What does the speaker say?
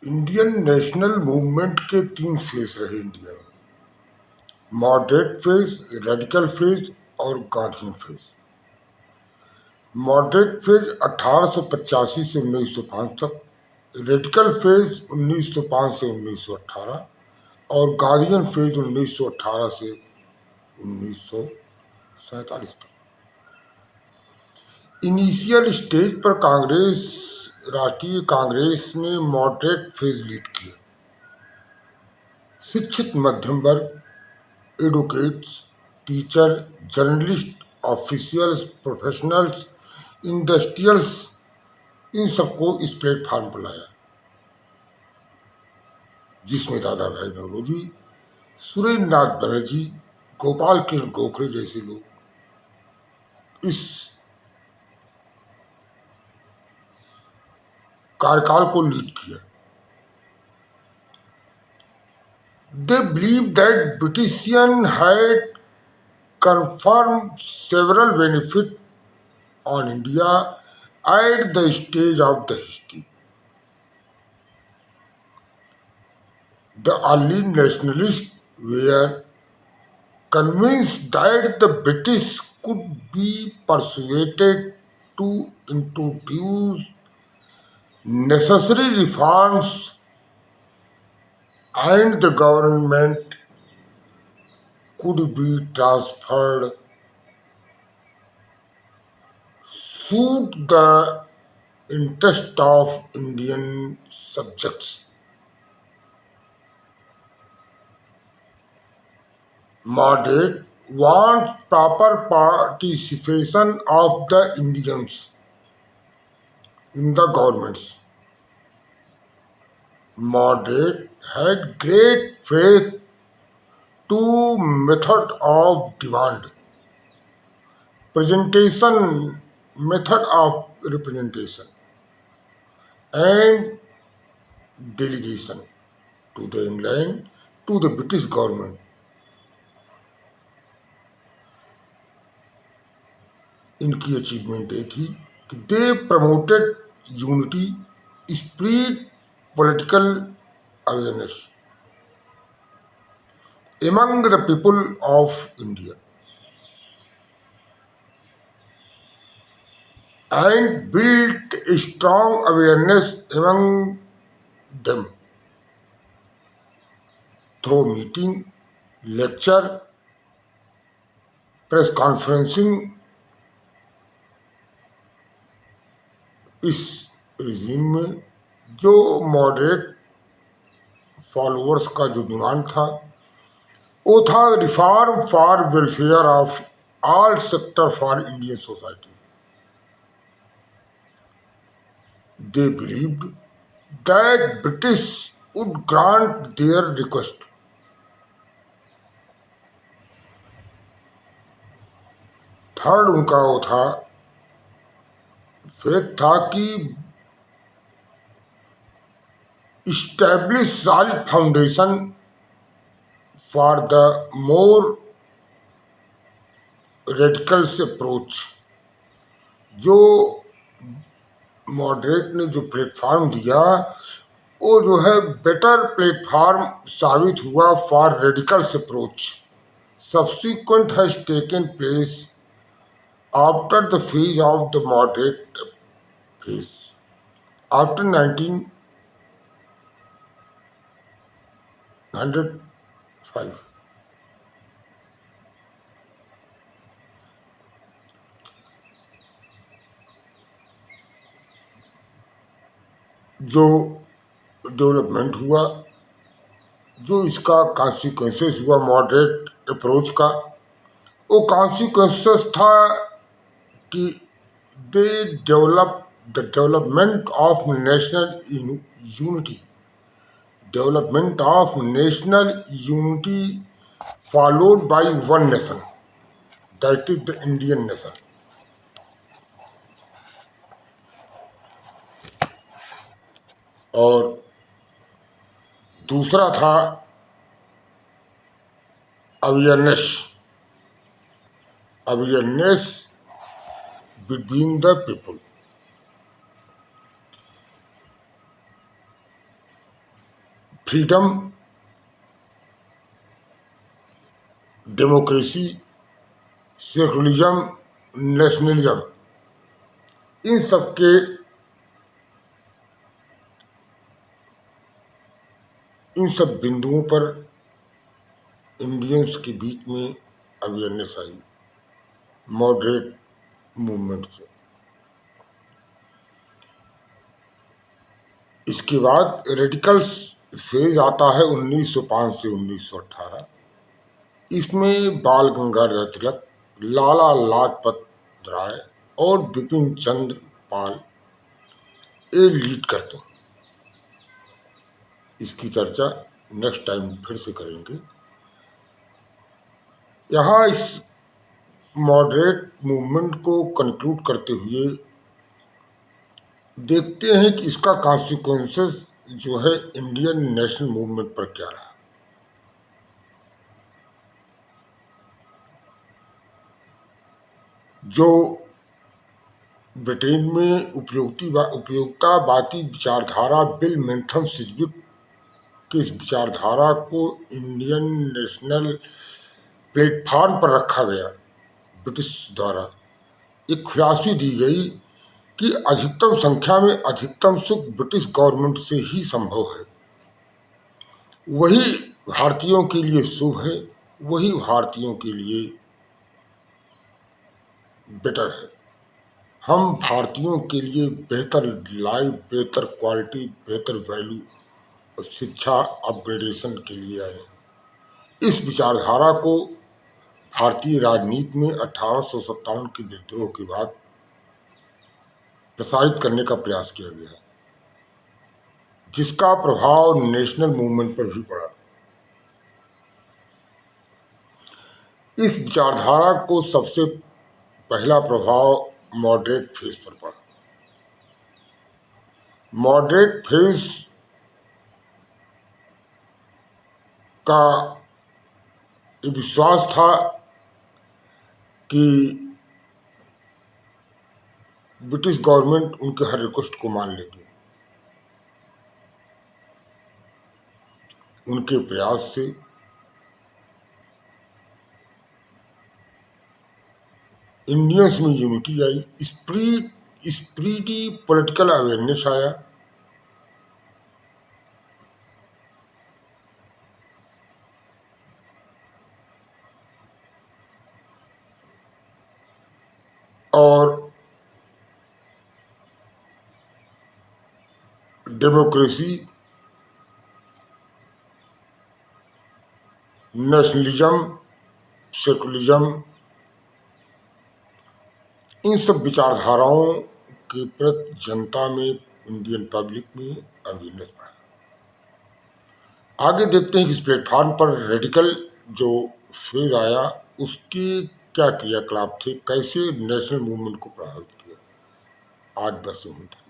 Indian national movement के 3 phase रहे India में: मॉडरेट फेज, रेडिकल फेज और गांधीयन फेज। मॉडरेट फेज 1885 से 1905 तक, रेडिकल फेज 1905 से 1918 और गांधीयन फेज 1918 से 1947 तक। इनिशियल स्टेज पर राष्ट्रीय कांग्रेस ने मॉडरेट फेज लीड किया। शिक्षित मध्यम वर्ग, advocates, teacher, journalist, officials, professionals, industrials, इन सबको इस प्लेटफॉर्म पर लाया, जिसमें दादा भाई नौरोजी, सुरेंद्र नाथ बनर्जी, गोपाल कृष्ण गोखले जैसे लोग इस कार्यकाल को लीड किया। They believed that Britishers had conferred several benefits on India at the stage of the history. The early nationalists were convinced that the British could be persuaded to introduce necessary reforms and the government could be transferred suit the interest of Indian subjects. Moderate wants proper participation of the Indians in the governments. Moderate had great faith to method of demand, presentation, method of representation, and delegation to the England, to the British government. इनकी achievement ये थी कि they promoted unity, spread political awareness among the people of India and built a strong awareness among them through meeting, lecture, press conferencing. इस regime में जो moderate followers का जो demand था वो था reform for welfare of all sector for Indian society. They believed that British would grant their request. Third उनका वो था, फेथ था कि establish solid foundation for the more radicals approach. जो मॉडरेट ने जो प्लेटफॉर्म दिया वो जो है बेटर प्लेटफॉर्म साबित हुआ for radicals approach. Subsequent has taken place after the phase of the moderate phase after 1905. जो डेवलपमेंट हुआ, जो इसका कॉन्सिक्वेंसेस हुआ मॉडरेट अप्रोच का, वो कॉन्सिक्वेंसेस था कि they develop the development of national unity followed by one nation, that is the Indian nation. और दूसरा था awareness between the people. Freedom, democracy, secularism, nationalism, इन सब के इन सब बिंदुओं पर इंडियंस के बीच में अवेयरनेस आई मॉडरेट मूवमेंट से। इसके बाद रेडिकल फेज आता है 1905 से 1918। इसमें बाल गंगाधर तिलक, लाला लाजपत राय और बिपिन चंद्र पाल ये लीड करते हैं। इसकी चर्चा नेक्स्ट टाइम फिर से करेंगे। यहाँ इस मॉडरेट मूवमेंट को कंक्लूड करते हुए देखते हैं कि इसका कॉन्सिक्वेंसेस जो है इंडियन नेशनल मूवमेंट पर क्या रहा। जो ब्रिटेन में उपयोगितावादी विचारधारा बिल मेंथम सिजविक की इस विचारधारा को इंडियन नेशनल प्लेटफॉर्म पर रखा गया ब्रिटिश द्वारा। एक खुलासी दी गई कि अधिकतम संख्या में अधिकतम सुख ब्रिटिश गवर्नमेंट से ही संभव है, वही भारतीयों के लिए शुभ है, वही भारतीयों के लिए बेटर है। हम भारतीयों के लिए बेहतर लाइफ, बेहतर क्वालिटी, बेहतर वैल्यू और शिक्षा अपग्रेडेशन के लिए आए। इस विचारधारा को भारतीय राजनीति में 1857 के विद्रोह के बाद प्रसारित करने का प्रयास किया गया, जिसका प्रभाव नेशनल मूवमेंट पर भी पड़ा। इस विचारधारा को सबसे पहला प्रभाव मॉडरेट फेज पर पड़ा। मॉडरेट फेज का ये विश्वास था कि ब्रिटिश गवर्नमेंट उनके हर रिक्वेस्ट को मान लेगी। उनके प्रयास से इंडियंस में यूनिटी आई, स्प्रीटी पॉलिटिकल अवेयरनेस आया और डेमोक्रेसी, नेशनलिज्म, सेकुलरिज्म, इन सब विचारधाराओं के प्रति जनता में, इंडियन पब्लिक में अवेयरनेस बढ़ा। आगे देखते हैं कि इस प्लेटफॉर्म पर रेडिकल जो फेज आया उसके क्या क्रियाकलाप थे, कैसे नेशनल मूवमेंट को प्रभावित किया। आज बस यहीं था।